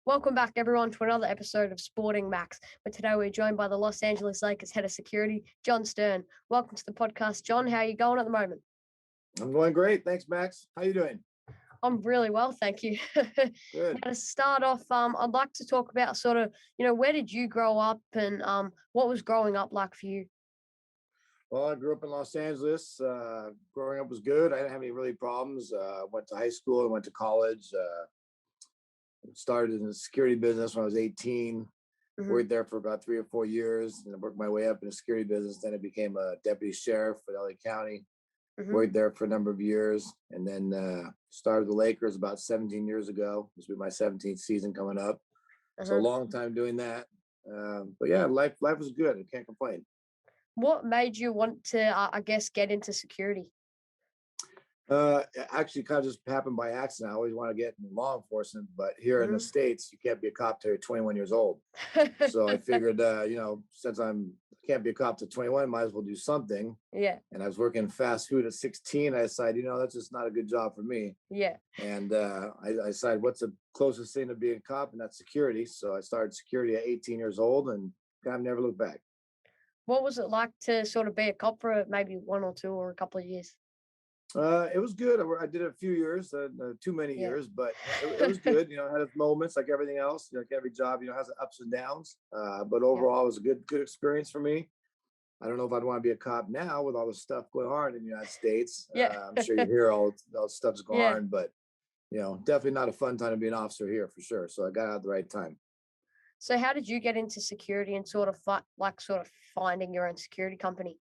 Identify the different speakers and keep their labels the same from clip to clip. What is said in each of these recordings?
Speaker 1: Welcome back, everyone, to another episode of Sporting Max. But today we're joined by the Los Angeles Lakers head of security, John Stirn. Welcome to the podcast, John. How are you going at the moment?
Speaker 2: I'm going great. Thanks, Max. How you doing?
Speaker 1: I'm really well, thank you.
Speaker 2: Good.
Speaker 1: Now, to start off, I'd like to talk about where did you grow up and what was growing up like for you?
Speaker 2: Well, I grew up in Los Angeles. Growing up was good. I didn't have any really problems. Went to high school and went to college. Started in the security business when I was 18.
Speaker 1: Hmm.
Speaker 2: Worked there for about 3 or 4 years, and I worked my way up in the security business. Then I became a deputy sheriff for LA County.
Speaker 1: Hmm.
Speaker 2: Worked there for a number of years, and then started the Lakers about 17 years ago. This will be my 17th season coming up. So a
Speaker 1: Uh-huh.
Speaker 2: long time doing that. But yeah, life was good. I can't complain.
Speaker 1: What made you want to, get into security?
Speaker 2: Uh, Actually, kind of just happened by accident. I always want to get in law enforcement, but here in the
Speaker 1: Hmm.
Speaker 2: States, you can't be a cop till you're 21 years old. So I figured, since I can't be a cop till 21, might as well do something.
Speaker 1: Yeah,
Speaker 2: And I was working fast food at 16. I decided, that's just not a good job for me.
Speaker 1: yeah.
Speaker 2: And I decided, what's the closest thing to being a cop, and that's security. So I started security at 18 years old, and I've never looked back.
Speaker 1: What was it like to sort of be a cop for maybe one or two or a couple of years?
Speaker 2: It was good. I did it a few years, too many
Speaker 1: Yeah.
Speaker 2: years, but it was good. It had its moments like everything else. Like every job, has its ups and downs. But
Speaker 1: Yeah.
Speaker 2: overall, it was a good experience for me. I don't know if I'd want to be a cop now with all the stuff going on in the United States.
Speaker 1: Yeah.
Speaker 2: I'm sure you hear all the stuff's going
Speaker 1: Yeah.
Speaker 2: on, but definitely not a fun time to be an officer here for sure. So I got out at the right time.
Speaker 1: So how did you get into security and sort of finding your own security company?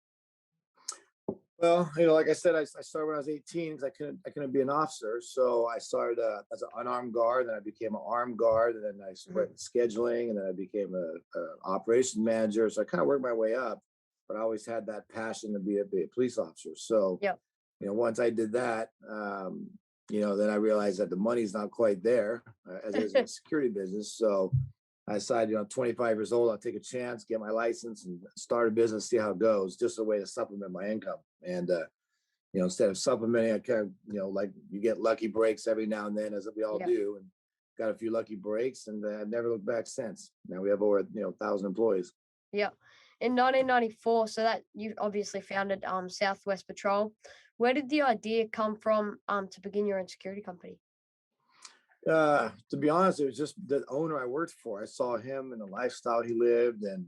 Speaker 2: Well, like I said, I started when I was 18 because I couldn't be an officer. So I started as an unarmed guard, then I became an armed guard, and then I
Speaker 1: Hmm.
Speaker 2: went scheduling, and then I became a operations manager. So I kind of worked my way up, but I always had that passion to be a police officer. So,
Speaker 1: Yep.
Speaker 2: once I did that, then I realized that the money's not quite there as it is in the security business. So I decided, 25 years old, I'll take a chance, get my license, and start a business, see how it goes, just a way to supplement my income. And instead of supplementing, I kind of, like you get lucky breaks every now and then, as we all
Speaker 1: Yeah.
Speaker 2: do, and got a few lucky breaks, and I've never looked back since. Now we have over 1,000 employees.
Speaker 1: Yeah. In 1994, so that you obviously founded Southwest Patrol. Where did the idea come from to begin your own security company?
Speaker 2: To be honest, it was just the owner I worked for. I saw him and the lifestyle he lived, and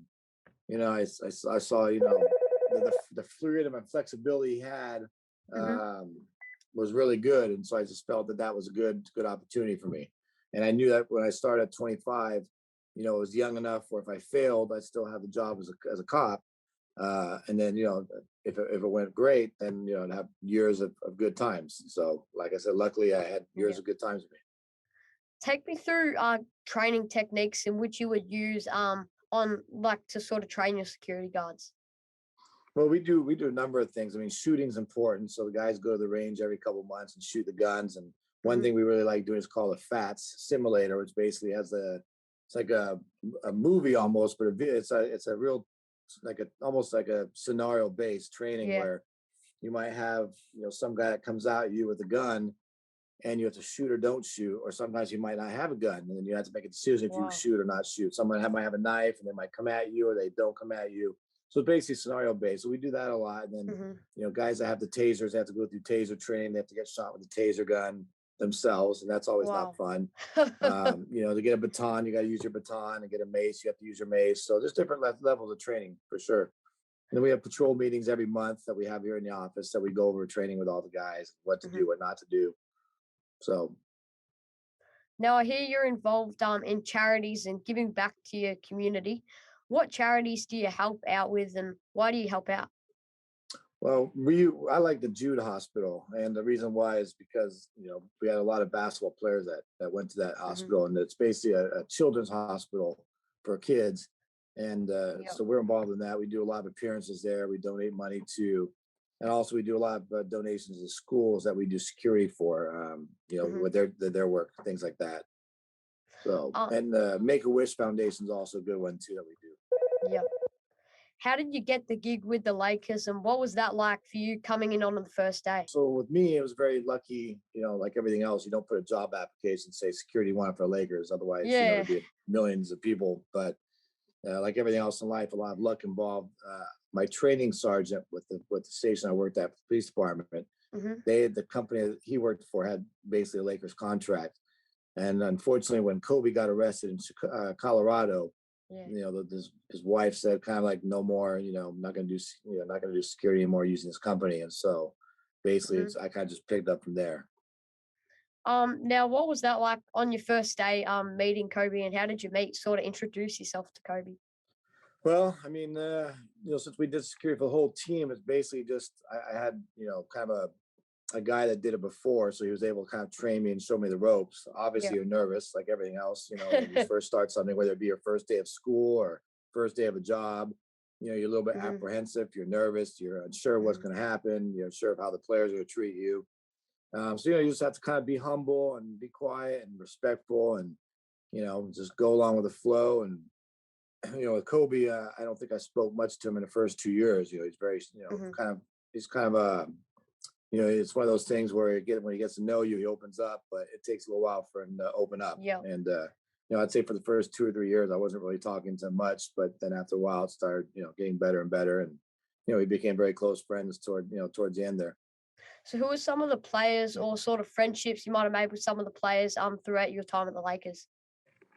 Speaker 2: I saw the freedom and flexibility he had
Speaker 1: Hmm.
Speaker 2: um, was really good, and so I just felt that was a good opportunity for me. And I knew that when I started at 25, I was young enough where if I failed, I'd still have the job as a cop. And then if it went great, then I'd have years of good times. So like I said, luckily I had years
Speaker 1: Yeah.
Speaker 2: of good times with me.
Speaker 1: Take me through training techniques in which you would use on like to sort of train your security guards.
Speaker 2: Well, we do a number of things. I mean, shooting's important, so the guys go to the range every couple of months and shoot the guns. And one
Speaker 1: Hmm.
Speaker 2: thing we really like doing is called a FATS simulator, which basically it's like a movie almost, but it's a real like a almost like a scenario based training
Speaker 1: Yeah.
Speaker 2: where you might have some guy that comes out at you with a gun, and you have to shoot or don't shoot, or sometimes you might not have a gun, and then you have to make a decision if you
Speaker 1: Wow.
Speaker 2: shoot or not shoot. Someone might have a knife, and they might come at you, or they don't come at you. So basically scenario based. So we do that a lot. And then
Speaker 1: Hmm.
Speaker 2: guys that have the tasers, they have to go through taser training. They have to get shot with the taser gun themselves, and that's always not
Speaker 1: Wow.
Speaker 2: fun. To get a baton, you got to use your baton. To get a mace, you have to use your mace. So there's different levels of training for sure. And then we have patrol meetings every month that we have here in the office that we go over training with all the guys, what to
Speaker 1: Hmm.
Speaker 2: do, what not to do. So
Speaker 1: Now I hear you're involved in charities and giving back to your community. What charities do you help out with, and why do you help out?
Speaker 2: Well, I like the Jude Hospital, and the reason why is because we had a lot of basketball players that went to that
Speaker 1: Hmm.
Speaker 2: hospital, and it's basically a children's hospital for kids, and
Speaker 1: Yeah.
Speaker 2: so we're involved in that. We do a lot of appearances there. We donate money to, and also we do a lot of donations to schools that we do security for,
Speaker 1: Hmm.
Speaker 2: with their work, things like that. So,
Speaker 1: Uh,
Speaker 2: and the Make a Wish Foundation is also a good one too that we do.
Speaker 1: yeah. How did you get the gig with the Lakers, and what was that like for you coming in on the first day?
Speaker 2: So with me, it was very lucky, like everything else, you don't put a job application, say security wanted for Lakers. Otherwise,
Speaker 1: Yeah.
Speaker 2: there'd be millions of people. But like everything else in life, a lot of luck involved. My training sergeant with the station I worked at, the police department,
Speaker 1: Mhm.
Speaker 2: the company that he worked for had basically a Lakers contract. And unfortunately, when Kobe got arrested in Colorado,
Speaker 1: Yeah.
Speaker 2: his wife said kind of like no more, I'm not going to do not going to do security anymore using this company. And so basically,
Speaker 1: Mhm.
Speaker 2: I kind of just picked up from there.
Speaker 1: Now what was that like on your first day, meeting Kobe, and how did you meet? Sort of introduce yourself to Kobe.
Speaker 2: Well, I mean, since we did security for the whole team, it's basically just I had kind of a guy that did it before, so he was able to kind of train me and show me the ropes. Obviously,
Speaker 1: Yeah.
Speaker 2: you're nervous, like everything else. When you first start something, whether it be your first day of school or first day of a job, you're a little bit
Speaker 1: Mhm.
Speaker 2: apprehensive. You're nervous. You're unsure what's
Speaker 1: Mhm.
Speaker 2: going to happen. You're unsure of how the players are going to treat you. So you just have to kind of be humble and be quiet and respectful, and just go along with the flow. And with Kobe, I don't think I spoke much to him in the first 2 years. He's very,
Speaker 1: Mhm.
Speaker 2: he's kind of it's one of those things where when he gets to know you, he opens up, but it takes a little while for him to open up.
Speaker 1: Yeah.
Speaker 2: And I'd say for the first 2 or 3 years, I wasn't really talking to him much, but then after a while, it started, getting better and better, and we became very close friends towards the end there.
Speaker 1: So who were some of the players or sort of friendships you might have made with some of the players throughout your time at the Lakers?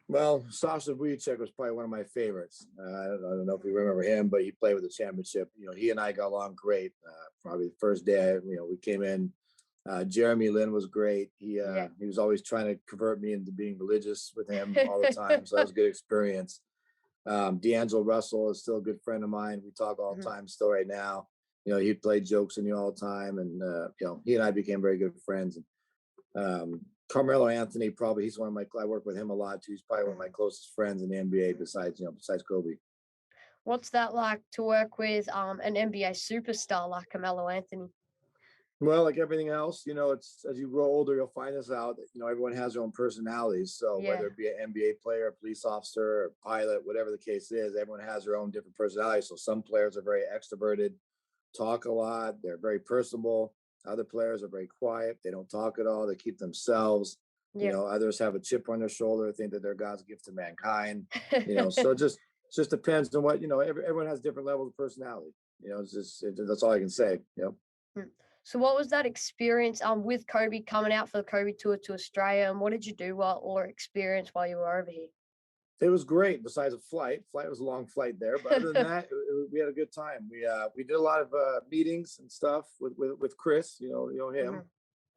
Speaker 2: Well, Sasha Vujic was probably one of my favorites. I don't know if you remember him, but he played with the championship. He and I got along great. Probably the first day, we came in. Jeremy Lin was great.
Speaker 1: Yeah.
Speaker 2: He was always trying to convert me into being religious with him all the time, so that was a good experience. D'Angelo Russell is still a good friend of mine. We talk all the
Speaker 1: Mhm.
Speaker 2: time, still right now. He played jokes on you all the time, and he and I became very good friends. Carmelo Anthony, probably he's one of my. I work with him a lot too. He's probably one of my
Speaker 1: Mhm.
Speaker 2: closest friends in the NBA besides Kobe.
Speaker 1: What's that like to work with an NBA superstar like Carmelo Anthony?
Speaker 2: Well, like everything else, it's as you grow older, you'll find this out that everyone has their own personalities. So
Speaker 1: Yeah.
Speaker 2: whether it be an NBA player, a police officer, a pilot, whatever the case is, everyone has their own different personalities. So some players are very extroverted, talk a lot, they're very personable. Other players are very quiet, they don't talk at all, they keep themselves.
Speaker 1: Yeah.
Speaker 2: Others have a chip on their shoulder, think that they're God's gift to mankind. So it just depends on what everyone has different levels of personality. That's all I can say.
Speaker 1: Mm. So what was that experience with Kobe coming out for the Kobe tour to Australia, and what did you do while or experience while you were over
Speaker 2: It was great. Besides a flight, was a long flight there, but other than
Speaker 1: here?
Speaker 2: that, we had a good time. We did a lot of meetings and stuff with Chris. Him.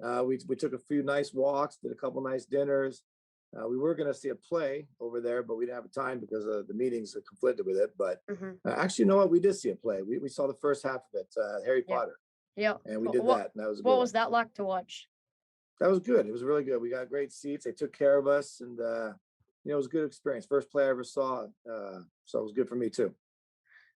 Speaker 1: Mhm.
Speaker 2: We took a few nice walks, did a couple nice dinners. We were going to see a play over there, but we didn't have time because the meetings that conflicted with it. But
Speaker 1: Mhm.
Speaker 2: actually, you know what? We did see a play. We saw the first half of it, Harry
Speaker 1: Yeah.
Speaker 2: Potter,
Speaker 1: Yeah.
Speaker 2: and we
Speaker 1: What
Speaker 2: did
Speaker 1: what
Speaker 2: that, and that was a good
Speaker 1: what
Speaker 2: one.
Speaker 1: was that like to watch?
Speaker 2: That was good. It was really good. We got great seats. They took care of us, and it was a good experience. First play I ever saw, so it was good for me too.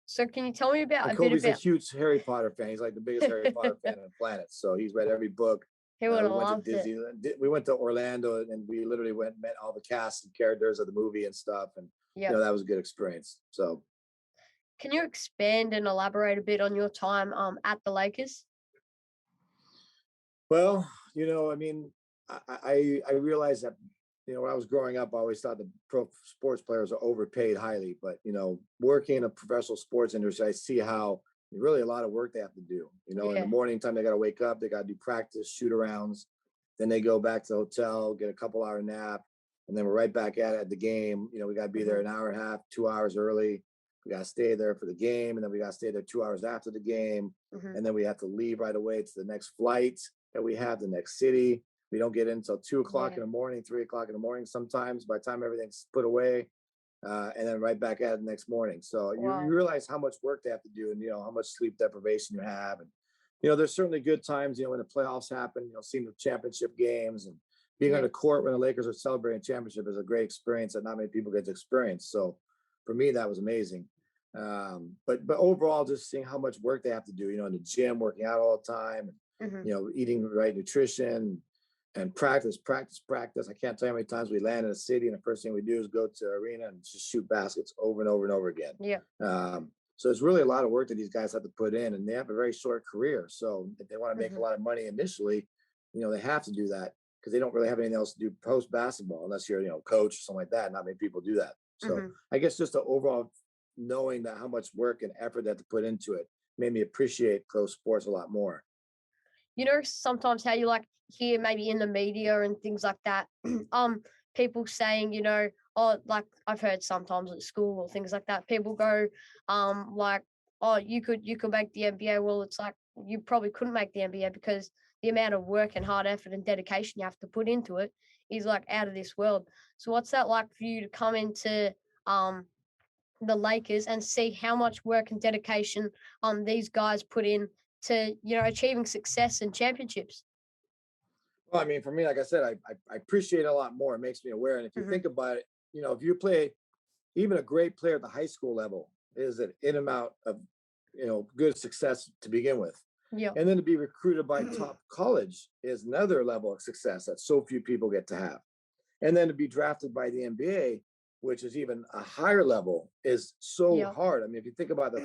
Speaker 1: So can you tell me about
Speaker 2: And
Speaker 1: a bit
Speaker 2: Kobe's a
Speaker 1: about
Speaker 2: huge Harry Potter fan. He's like the biggest Harry Potter fan on the planet. So he's read every book.
Speaker 1: he would
Speaker 2: We
Speaker 1: have
Speaker 2: went to
Speaker 1: loved it.
Speaker 2: Disneyland. We went to Orlando, and we literally went and met all the cast and characters of the movie and stuff. And
Speaker 1: Yeah.
Speaker 2: that was a good experience. So,
Speaker 1: Can you expand and elaborate a bit on your time at the Lakers?
Speaker 2: well, I mean, I realized that when I was growing up, I always thought the pro sports players are overpaid highly. But working in a professional sports industry, I see how really a lot of work they have to do. In the
Speaker 1: Yeah.
Speaker 2: morning time, they got to wake up, they got to do practice, shoot arounds, then they go back to the hotel, get a couple-hour nap, and then we're right back at it at the game. We got to be there
Speaker 1: Mhm.
Speaker 2: an hour and a half, 2 hours early. We got to stay there for the game, and then we got to stay there 2 hours after the game,
Speaker 1: Mhm.
Speaker 2: and then we have to leave right away to the next flight that we have, the next city. We don't get in until 2 o'clock
Speaker 1: Yeah.
Speaker 2: in the morning, 3 o'clock in the morning sometimes by the time everything's put away. And then right back at it the next morning. So you
Speaker 1: Wow.
Speaker 2: realize how much work they have to do, and how much sleep deprivation you have. And there's certainly good times, when the playoffs happen, seeing the championship games and being on
Speaker 1: Yeah.
Speaker 2: the court when the Lakers are celebrating a championship is a great experience that not many people get to experience. So for me, that was amazing. But overall, just seeing how much work they have to do, in the gym, working out all the time, and
Speaker 1: Mhm.
Speaker 2: eating the right nutrition and practice, practice, practice. I can't tell you how many times we land in a city and the first thing we do is go to the arena and just shoot baskets over and over and over again.
Speaker 1: Yeah.
Speaker 2: Um, So it's really a lot of work that these guys have to put in, and they have a very short career. So if they want to make a
Speaker 1: Hmm.
Speaker 2: lot of money initially, they have to do that because they don't really have anything else to do post basketball unless you're, coach or something like that. Not many people do that. So
Speaker 1: Hmm.
Speaker 2: I guess just the overall knowing that how much work and effort they have to put into it made me appreciate pro sports a lot more.
Speaker 1: Sometimes how you like hear maybe in the media and things like that, people saying, oh, like I've heard sometimes at school or things like that, people go, like, oh, you could make the NBA. Well, it's like you probably couldn't make the NBA because the amount of work and hard effort and dedication you have to put into it is like out of this world. So what's that like for you to come into um the Lakers and see how much work and dedication these guys put in to achieving success and championships.
Speaker 2: Well, I mean, for me, like I said, I appreciate it a lot more. It makes me aware. And if you
Speaker 1: Hmm.
Speaker 2: think about it, if you play even a great player at the high school level is an in amount of good success to begin with.
Speaker 1: Yeah.
Speaker 2: And then to be recruited by top college is another level of success that so few people get to have. And then to be drafted by the NBA, which is even a higher level, is so
Speaker 1: Yeah.
Speaker 2: hard. I mean, if you think about the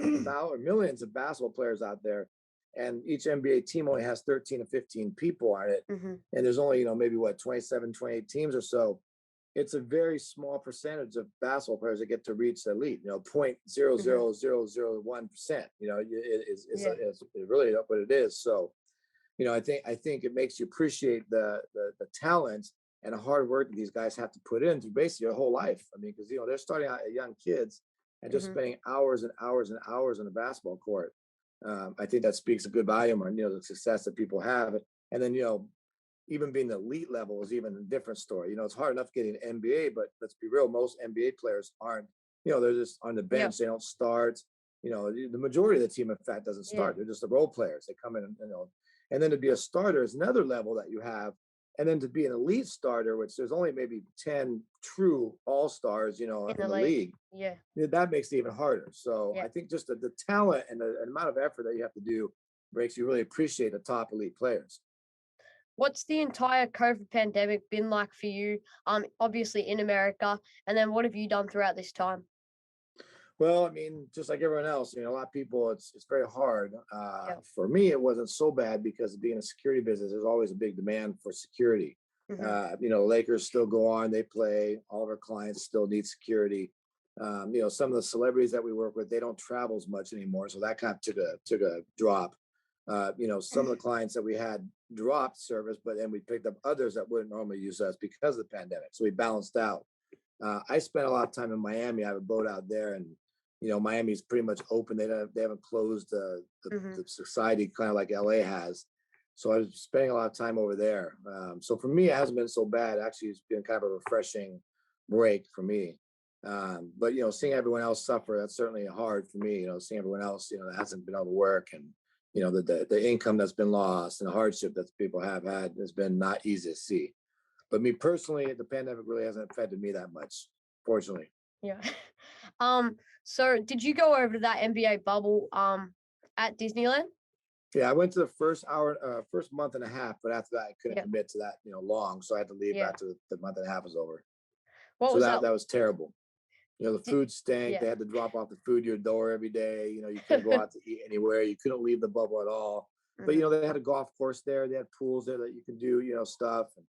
Speaker 2: millions of basketball players out there, and each NBA team only has 13 to 15 people on it,
Speaker 1: Hmm.
Speaker 2: and there's only, maybe what, 27, 28 teams or so, it's a very small percentage of basketball players that get to reach the elite, point zero
Speaker 1: Hmm.
Speaker 2: zero zero zero 0.00001%.
Speaker 1: Yeah.
Speaker 2: It's really what it is. So, I think it makes you appreciate the talent and the hard work that these guys have to put in through basically their whole life. I mean, because they're starting out as young kids and just
Speaker 1: Hmm.
Speaker 2: spending hours and hours and hours on the basketball court. I think that speaks a good volume on the success that people have, and then even being the elite level is even a different story. It's hard enough getting an NBA, but let's be real, most NBA players aren't. They're just on the
Speaker 1: Yeah.
Speaker 2: bench. They don't start. The majority of the team, in fact, doesn't
Speaker 1: Yeah.
Speaker 2: start. They're just the role players. They come in and then to be a starter is another level that you have. And then to be an elite starter, which there's only maybe 10 true all stars,
Speaker 1: In
Speaker 2: in
Speaker 1: the
Speaker 2: the
Speaker 1: league.
Speaker 2: league,
Speaker 1: Yeah.
Speaker 2: that makes it even harder. So
Speaker 1: Yeah.
Speaker 2: I think just the talent and the amount of effort that you have to do makes you really appreciate the top elite players.
Speaker 1: What's the entire COVID pandemic been like for you? Obviously in America, and then what have you done throughout this time?
Speaker 2: Well, I mean, just like everyone else, a lot of people, it's very hard.
Speaker 1: Yeah.
Speaker 2: For me, it wasn't so bad because being a security business, there's always a big demand for security.
Speaker 1: Hmm.
Speaker 2: Lakers still go on, they play. All of our clients still need security. Some of the celebrities that we work with, they don't travel as much anymore, so that kind of took a drop. Some of the clients that we had dropped service, but then we picked up others that wouldn't normally use us because of the pandemic. So we balanced out. I spent a lot of time in Miami. I have a boat out there, and Miami's pretty much open. They haven't closed
Speaker 1: Hmm.
Speaker 2: the society kind of like LA has. So I was spending a lot of time over there. So for me, it hasn't been so bad. Actually, it's been kind of a refreshing break for me. But seeing everyone else suffer, that's certainly hard for me. Seeing everyone else, that hasn't been able to work, and the income that's been lost and the hardship that people have had has been not easy to see. But me personally, the pandemic really hasn't affected me that much, fortunately.
Speaker 1: Yeah. So did you go over to that NBA bubble at Disneyland?
Speaker 2: Yeah, I went to the first month and a half, but after that, I couldn't
Speaker 1: Yeah.
Speaker 2: commit to that, long. So I had to leave
Speaker 1: Yeah.
Speaker 2: after the month and a half was over.
Speaker 1: What
Speaker 2: So
Speaker 1: was
Speaker 2: that
Speaker 1: that?
Speaker 2: that was terrible. The
Speaker 1: Did,
Speaker 2: food stank.
Speaker 1: yeah.
Speaker 2: They had to drop off the food to your door every day. You couldn't go out to eat anywhere. You couldn't leave the bubble at all. But
Speaker 1: Hmm.
Speaker 2: they had a golf course there. They had pools there that you can do, stuff. And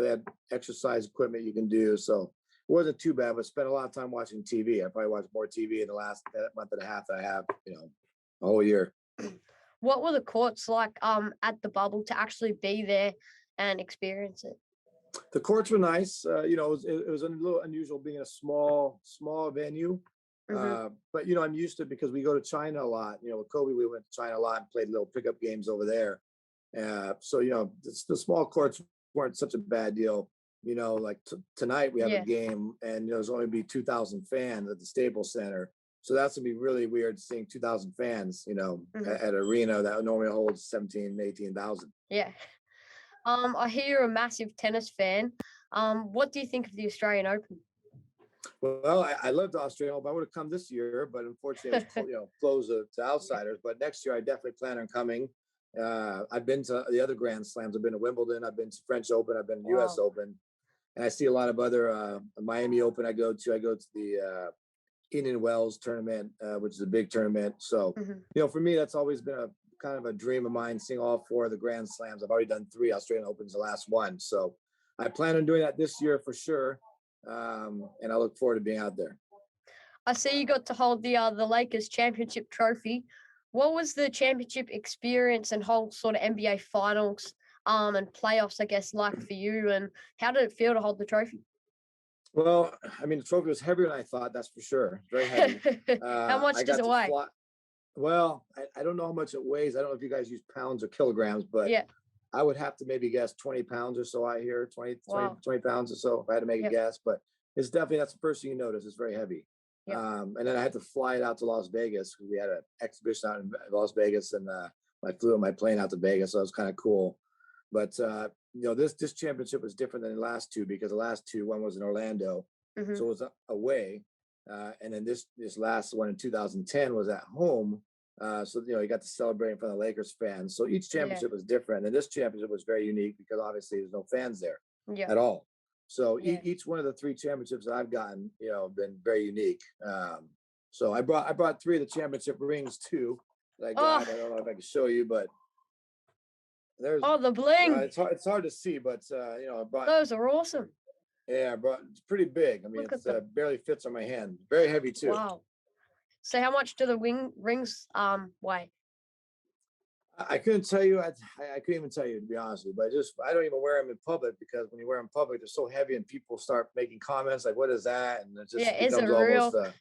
Speaker 2: they had exercise equipment you can do. So it wasn't too bad. But spent a lot of time watching TV. I probably watched more TV in the last month and a half than I have, a whole year.
Speaker 1: What were the courts like at the bubble to actually be there and experience it?
Speaker 2: The courts were nice. It was a little unusual being a small venue.
Speaker 1: Hmm.
Speaker 2: But I'm used to it because we go to China a lot. With Kobe, we went to China a lot and played little pickup games over there. So the small courts weren't such a bad deal. Like tonight we have a
Speaker 1: Yeah.
Speaker 2: game, and there's only be 2,000 fans at the Staples Center. So that's gonna be really weird seeing 2,000 fans,
Speaker 1: Hmm.
Speaker 2: at an arena that normally holds 17, 18,000.
Speaker 1: Yeah. I hear you're a massive tennis fan. What do you think of the Australian Open?
Speaker 2: Well, I love the Australian Open. I would have come this year, but unfortunately, it was closed to
Speaker 1: Yeah.
Speaker 2: outsiders. But next year, I definitely plan on coming. I've been to the other Grand Slams. I've been to Wimbledon. I've been to French Open. I've been to U.S.
Speaker 1: Wow.
Speaker 2: Open, and I see a lot of other Miami Open. I go to the Indian Wells tournament, which is a big tournament. So,
Speaker 1: Hmm.
Speaker 2: for me, that's always been a kind of a dream of mine, seeing all four of the Grand Slams. I've already done 3 Australian Opens, the last one. So I plan on doing that this year for sure. And I look forward to being out there.
Speaker 1: I see you got to hold the Lakers championship trophy. What was the championship experience and whole sort of NBA finals and playoffs, I guess, like for you? And how did it feel to hold the trophy?
Speaker 2: Well, I mean, the trophy was heavier than I thought, that's for sure. Very heavy.
Speaker 1: How
Speaker 2: I
Speaker 1: much does
Speaker 2: got
Speaker 1: it
Speaker 2: to
Speaker 1: weigh?
Speaker 2: fly. Well, I don't know how much it weighs. I don't know if you guys use pounds or kilograms, but
Speaker 1: Yeah.
Speaker 2: I would have to maybe guess 20 pounds or so out here, 20
Speaker 1: Wow.
Speaker 2: 20 pounds or so if I had to make a
Speaker 1: Yep.
Speaker 2: guess. But it's definitely, that's the first thing you notice. It's very heavy.
Speaker 1: Yep.
Speaker 2: And then I had to fly it out to Las Vegas because we had an exhibition out in Las Vegas, and I flew my plane out to Vegas. So it was kind of cool. But, this championship was different than the last two because the last two, one was in Orlando.
Speaker 1: Hmm.
Speaker 2: So it was away. And then this last one in 2010 was at home. So you got to celebrate in front of Lakers fans. So each
Speaker 1: Yeah.
Speaker 2: championship was different, and this championship was very unique because obviously there's no fans there
Speaker 1: Yeah.
Speaker 2: at all. So
Speaker 1: Yeah.
Speaker 2: each one of the 3 championships that I've gotten, been very unique. So I brought 3 of the championship rings too that I
Speaker 1: Oh,
Speaker 2: got. I don't know if I can show you, but there's
Speaker 1: oh, the bling.
Speaker 2: it's hard to see, but I brought
Speaker 1: Those are awesome.
Speaker 2: yeah, I brought it's pretty big. I mean,
Speaker 1: Look at
Speaker 2: it's
Speaker 1: them.
Speaker 2: barely fits on my hand. Very heavy too.
Speaker 1: Wow. So how much do the rings weigh?
Speaker 2: I couldn't tell you. I couldn't even tell you, to be honest with you. But I don't even wear them in public because when you wear them in public, they're so heavy, and people start making comments like, "What is that?" And it
Speaker 1: Yeah,
Speaker 2: just
Speaker 1: is it
Speaker 2: becomes almost.
Speaker 1: real?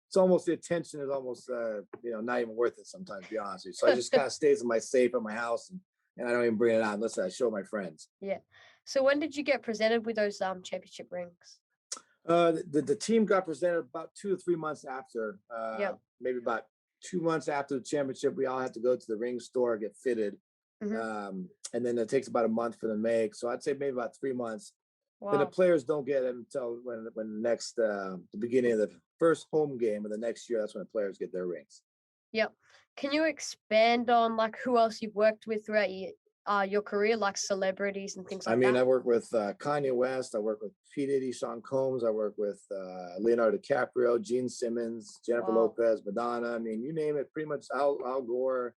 Speaker 2: It's almost, the attention is almost not even worth it sometimes, to be honest with you. So I just kind of stays in my safe at my house, and I don't even bring it out unless I show my friends.
Speaker 1: Yeah. So when did you get presented with those championship rings?
Speaker 2: The team got presented about 2 or 3 months after,
Speaker 1: Yep.
Speaker 2: maybe about 2 months after the championship. We all had to go to the ring store, get fitted,
Speaker 1: Hmm.
Speaker 2: and then it takes about a month for them to make. So I'd say maybe about 3 months. Then the
Speaker 1: Wow.
Speaker 2: players don't get it until when next the beginning of the first home game of the next year. That's when the players get their rings.
Speaker 1: Yep. Can you expand on like who else you've worked with throughout your career, like celebrities and things
Speaker 2: I
Speaker 1: like
Speaker 2: mean,
Speaker 1: that?
Speaker 2: I work with Kanye West. I work with P. Diddy, Sean Combs. I work with Leonardo DiCaprio, Gene Simmons, Jennifer
Speaker 1: Wow.
Speaker 2: Lopez, Madonna. I mean, you name it, pretty much Al Gore.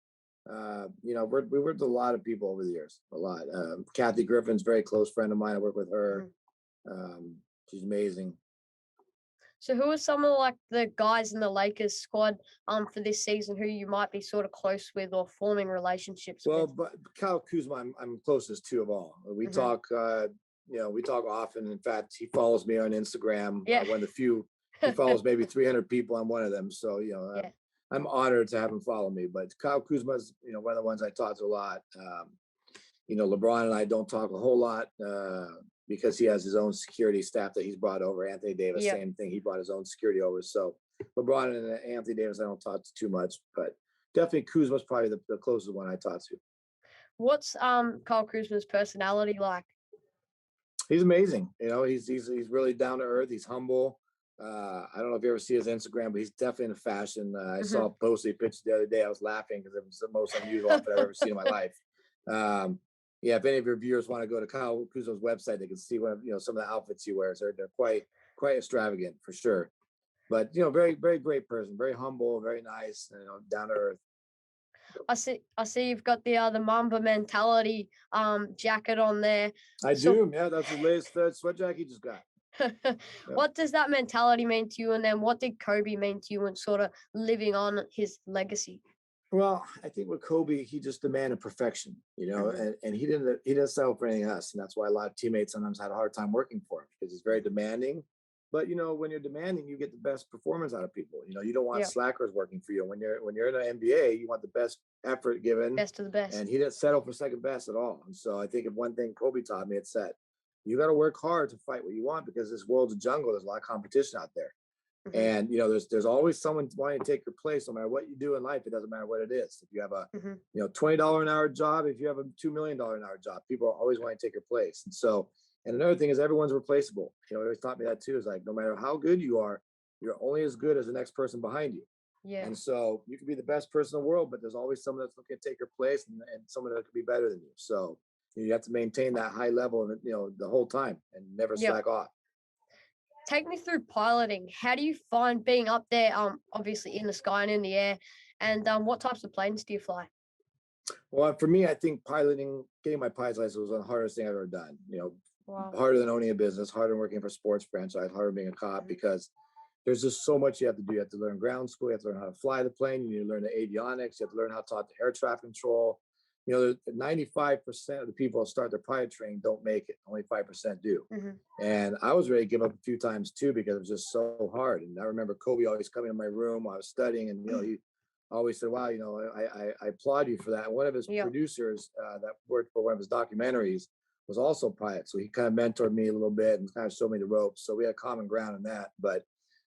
Speaker 2: We worked with a lot of people over the years, a lot. Kathy Griffin's a very close friend of mine. I work with her.
Speaker 1: Mhm.
Speaker 2: Um, she's amazing.
Speaker 1: So who are some of like the guys in the Lakers squad for this season who you might be sort of close with or forming relationships
Speaker 2: Well,
Speaker 1: with?
Speaker 2: but Kyle Kuzma, I'm closest to of all. We
Speaker 1: Hmm.
Speaker 2: talk, we talk often. In fact, he follows me on Instagram.
Speaker 1: Yeah.
Speaker 2: One of the few. He follows maybe 300 people. I'm one of them. So
Speaker 1: Yeah.
Speaker 2: I'm honored to have him follow me. But Kyle Kuzma's one of the ones I talk to a lot. LeBron and I don't talk a whole lot because he has his own security staff that he's brought over. Anthony Davis,
Speaker 1: Yeah.
Speaker 2: same thing. He brought his own security over. So LeBron and Anthony Davis, I don't talk to too much, but definitely Kuzma's probably the closest one I talk to.
Speaker 1: What's Kyle Kuzma's personality like?
Speaker 2: He's amazing. He's really down to earth. He's humble. I don't know if you ever see his Instagram, but he's definitely into fashion. I saw a post he pitched the other day. I was laughing because it was the most unusual outfit I've ever seen in my life. Yeah, if any of your viewers want to go to Kyle Kuzma's website, they can see some of the outfits he wears. They're quite extravagant for sure. But very very great person, very humble, very nice, down to earth.
Speaker 1: I see you've got the Mamba mentality jacket on there.
Speaker 2: I
Speaker 1: So
Speaker 2: do. Yeah, that's his latest sweat jacket he just got. Yep.
Speaker 1: what does that mentality mean to you? And then what did Kobe mean to you and sort of living on his legacy?
Speaker 2: Well, I think with Kobe, he just demanded perfection,
Speaker 1: Hmm.
Speaker 2: and he didn't settle for anything else, and that's why a lot of teammates sometimes had a hard time working for him because he's very demanding. But when you're demanding, you get the best performance out of people. You don't want
Speaker 1: Yeah,
Speaker 2: slackers working for you. When you're in the NBA, you want the best effort given,
Speaker 1: best of the best.
Speaker 2: and he didn't settle for second best at all. And so I think if one thing Kobe taught me, it's that you got to work hard to fight what you want because this world's a jungle. There's a lot of competition out there.
Speaker 1: Hmm.
Speaker 2: And there's always someone wanting to take your place, no matter what you do in life. It doesn't matter what it is. If you have a
Speaker 1: Hmm.
Speaker 2: $20 an hour job, if you have a $2 million an hour job, people are always wanting to take your place. And another thing is everyone's replaceable. He always taught me that too. Is like no matter how good you are, you're only as good as the next person behind you.
Speaker 1: Yeah.
Speaker 2: And so you could be the best person in the world, but there's always someone that's looking to take your place, and someone that could be better than you. So you have to maintain that high level, the whole time and never
Speaker 1: Yep.
Speaker 2: slack off.
Speaker 1: take me through piloting. How do you find being up there, obviously in the sky and in the air, and what types of planes do you fly?
Speaker 2: Well, for me, I think piloting, getting my pilot's license was the hardest thing I've ever done.
Speaker 1: Wow.
Speaker 2: Harder than owning a business, harder than working for a sports franchise, harder than being a cop
Speaker 1: Mhm.
Speaker 2: because there's just so much you have to do. You have to learn ground school, you have to learn how to fly the plane, you need to learn the avionics, you have to learn how to talk to air traffic control. 95% of the people that start their pilot training don't make it. Only 5% do.
Speaker 1: Mhm.
Speaker 2: And I was ready to give up a few times too because it was just so hard. And I remember Kobe always coming to my room while I was studying, and he always said, "Wow, I applaud you for that." And one of his
Speaker 1: Yeah.
Speaker 2: producers that worked for one of his documentaries was also a pilot, so he kind of mentored me a little bit and kind of showed me the ropes. So we had common ground in that. But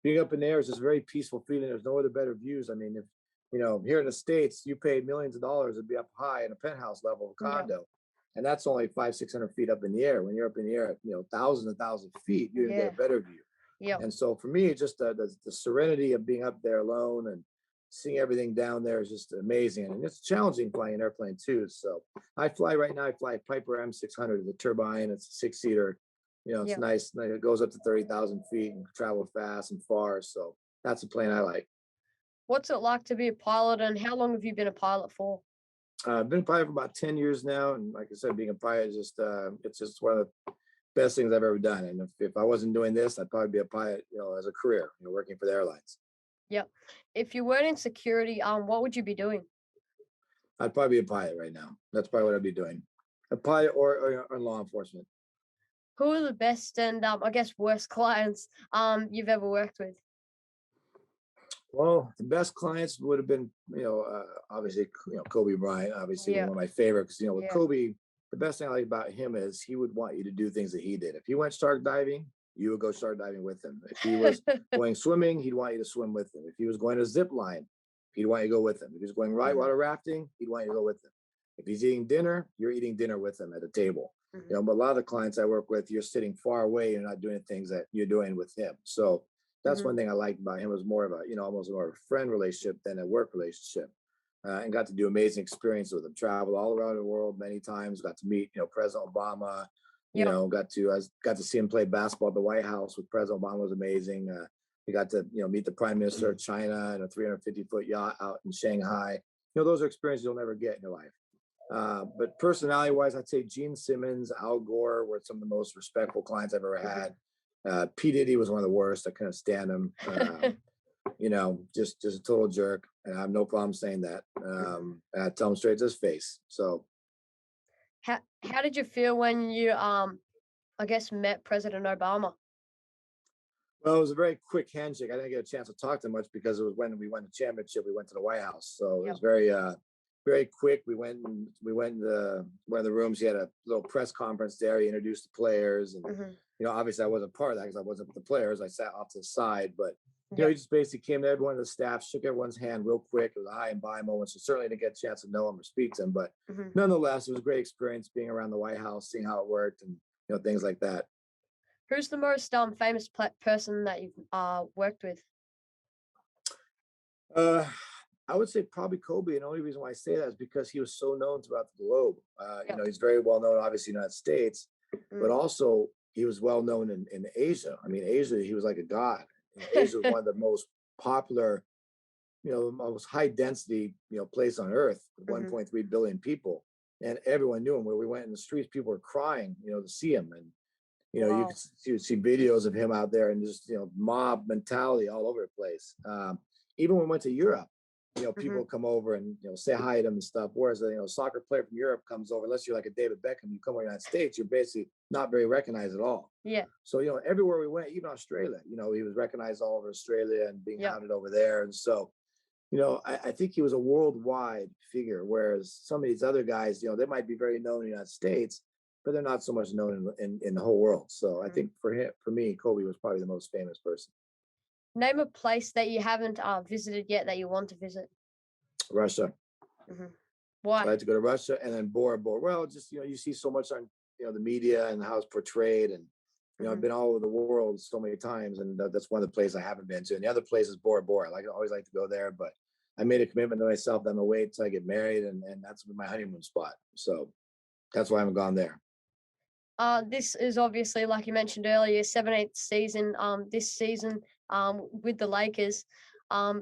Speaker 2: being up in the air is just a very peaceful feeling. There's no other better views. I mean, if here in the States, you pay millions of dollars to be up high in a penthouse level of a
Speaker 1: Yeah.
Speaker 2: condo. And that's only 500-600 feet up in the air. When you're up in the air at thousands and thousands of feet, you're gonna get
Speaker 1: Yeah.
Speaker 2: a better view.
Speaker 1: Yeah.
Speaker 2: And so for me, it's just the serenity of being up there alone and seeing everything down there is just amazing. And it's challenging flying an airplane too. So I fly right now. I fly a Piper M600, the turbine. It's a six-seater. It's
Speaker 1: Yeah.
Speaker 2: nice. It goes up to 30,000 feet and travel fast and far. So that's a plane I like.
Speaker 1: What's it like to be a pilot, and how long have you been a pilot for?
Speaker 2: I've been a pilot for about 10 years now. And like I said, being a pilot is just, it's just one of the best things I've ever done. And if I wasn't doing this, I'd probably be a pilot, as a career, working for the airlines.
Speaker 1: Yep. If you weren't in security, what would you be doing?
Speaker 2: I'd probably be a pilot right now. That's probably what I'd be doing. A pilot or law enforcement.
Speaker 1: Who are the best and I guess worst clients you've ever worked with?
Speaker 2: Well, the best clients would have been, obviously, Kobe Bryant, obviously
Speaker 1: Yeah.
Speaker 2: one of my favorites. With
Speaker 1: Yeah.
Speaker 2: Kobe, the best thing I like about him is he would want you to do things that he did. If he went shark diving, you would go shark diving with him. If he was going swimming, he'd want you to swim with him. If he was going to zip line, he'd want you to go with him. If he was going
Speaker 1: Mhm.
Speaker 2: whitewater rafting, he'd want you to go with him. If he's eating dinner, you're eating dinner with him at a table.
Speaker 1: Mhm.
Speaker 2: But a lot of the clients I work with, you're sitting far away. You're not doing the things that you're doing with him. So that's
Speaker 1: Mhm.
Speaker 2: one thing I liked about him was more of a, almost more of a friend relationship than a work relationship. And got to do amazing experiences with him. Traveled all around the world many times. Got to meet, President Obama.
Speaker 1: Yep.
Speaker 2: I got to see him play basketball at the White House with President Obama. Was amazing. We got to meet the Prime Minister of China in a 350-foot yacht out in Shanghai. Those are experiences you'll never get in your life. But personality wise, I'd say Gene Simmons, Al Gore were some of the most respectful clients I've ever
Speaker 1: Mhm.
Speaker 2: had. P. Diddy was one of the worst. I couldn't stand him. Just a total jerk. And I have no problem saying that. And I tell him straight to his face. So,
Speaker 1: How did you feel when you I guess met President Obama?
Speaker 2: well, it was a very quick handshake. I didn't get a chance to talk to him much because it was when we won the championship. We went to the White House, so it was
Speaker 1: Yep.
Speaker 2: very quick. We went in one of the rooms. He had a little press conference there. He introduced the players, and
Speaker 1: Mhm.
Speaker 2: obviously I wasn't part of that because I wasn't with the players. I sat off to the side, but he
Speaker 1: Yep.
Speaker 2: just basically came to everyone in the staff, shook everyone's hand real quick. It was a hi and bye moment. So certainly didn't get a chance to know him or speak to him, but
Speaker 1: Mhm.
Speaker 2: nonetheless, it was a great experience being around the White House, seeing how it worked, and things like that.
Speaker 1: Who's the most famous person that you've worked with?
Speaker 2: Uh, I would say probably Kobe, and the only reason why I say that is because he was so known throughout the globe.
Speaker 1: Yep.
Speaker 2: He's very well known, obviously, in the United States, but
Speaker 1: Mm.
Speaker 2: also he was well known in Asia. I mean, Asia, he was like a god. Asia was one of the most popular, most high density, place on earth with
Speaker 1: Mhm.
Speaker 2: 1.3 billion people, and everyone knew him. Where we went in the streets, people were crying, to see him, and you
Speaker 1: Wow.
Speaker 2: could see videos of him out there and just mob mentality all over the place. Even when we went to Europe, people
Speaker 1: Mhm.
Speaker 2: come over and say hi to them and stuff. Whereas a soccer player from Europe comes over, unless you're like a David Beckham, you come over to the United States, you're basically not very recognized at all.
Speaker 1: Yeah.
Speaker 2: So everywhere we went, even Australia, he was recognized all over Australia and being
Speaker 1: Yep.
Speaker 2: hounded over there. And so I think he was a worldwide figure, whereas some of these other guys, they might be very known in the United States, but they're not so much known in the whole world. So I
Speaker 1: Mhm.
Speaker 2: think for me, Kobe was probably the most famous person.
Speaker 1: Name a place that you haven't visited yet that you want to visit.
Speaker 2: Russia.
Speaker 1: Mhm.
Speaker 2: I
Speaker 1: Why?
Speaker 2: had to go to Russia and then Bora Bora. Well, just you see so much on the media and how it's portrayed, and I've
Speaker 1: Mhm.
Speaker 2: been all over the world so many times, and that's one of the places I haven't been to. And the other place is Bora Bora. I always like to go there, but I made a commitment to myself that I'm gonna wait till I get married, and that's my honeymoon spot. So that's why I haven't gone there.
Speaker 1: This is obviously, like you mentioned earlier, 17th season. This season, with the Lakers.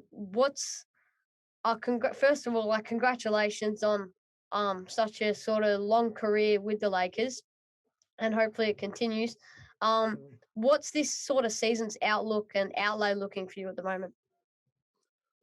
Speaker 1: What's first of all, like congratulations on such a sort of long career with the Lakers, and hopefully it continues. What's this sort of season's outlook and outlay looking for you at the moment?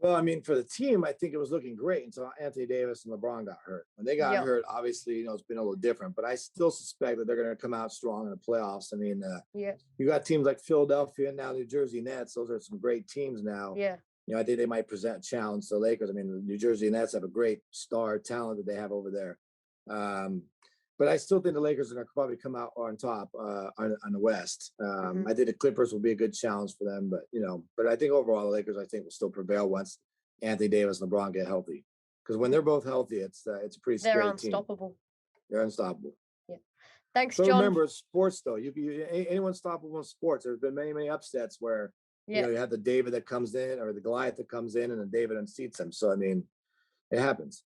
Speaker 2: Well, I mean, for the team, I think it was looking great until Anthony Davis and LeBron got hurt. When they got
Speaker 1: Yep.
Speaker 2: hurt, obviously, it's been a little different, but I still suspect that they're going to come out strong in the playoffs. I mean,
Speaker 1: Yeah.
Speaker 2: you got teams like Philadelphia and now New Jersey Nets. Those are some great teams now.
Speaker 1: Yeah.
Speaker 2: I think they might present a challenge to the Lakers. I mean, the New Jersey Nets have a great star talent that they have over there. But I still think the Lakers are going to probably come out on top on the West. I think the Clippers will be a good challenge for them, but I think overall the Lakers I think will still prevail once Anthony Davis and LeBron get healthy. Because when they're both healthy, it's a pretty
Speaker 1: They're
Speaker 2: scary team.
Speaker 1: unstoppable.
Speaker 2: They're unstoppable.
Speaker 1: Yeah. Thanks,
Speaker 2: So
Speaker 1: John.
Speaker 2: remember, it's sports though. Anyone's stoppable in sports. There's been many upsets where you have the David that comes in or the Goliath that comes in, and then David unseats him. So I mean, it happens.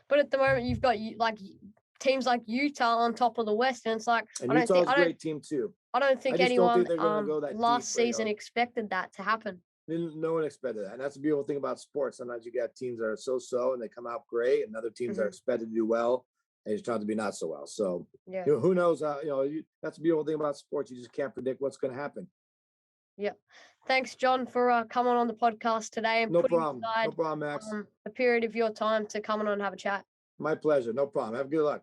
Speaker 1: But at the moment, you've got teams like Utah on top of the West, and it's like
Speaker 2: And Utah's a great team too.
Speaker 1: I don't think
Speaker 2: I just
Speaker 1: anyone
Speaker 2: don't think they're going to go that
Speaker 1: last
Speaker 2: deep,
Speaker 1: season expected that to happen.
Speaker 2: No one expected that. And that's the beautiful thing about sports. Sometimes you got teams that are so and they come out great, and other teams are expected to do well and it's trying to be not so well. So who knows? That's the beautiful thing about sports. You just can't predict what's going to happen.
Speaker 1: Yeah. Thanks, John, for coming on the podcast today and putting aside
Speaker 2: no problem, Max.
Speaker 1: A period of your time to come on and have a chat.
Speaker 2: My pleasure. No problem. Have good luck.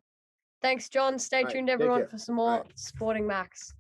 Speaker 1: Thanks, John. Stay tuned, everyone, for some more Sporting Max.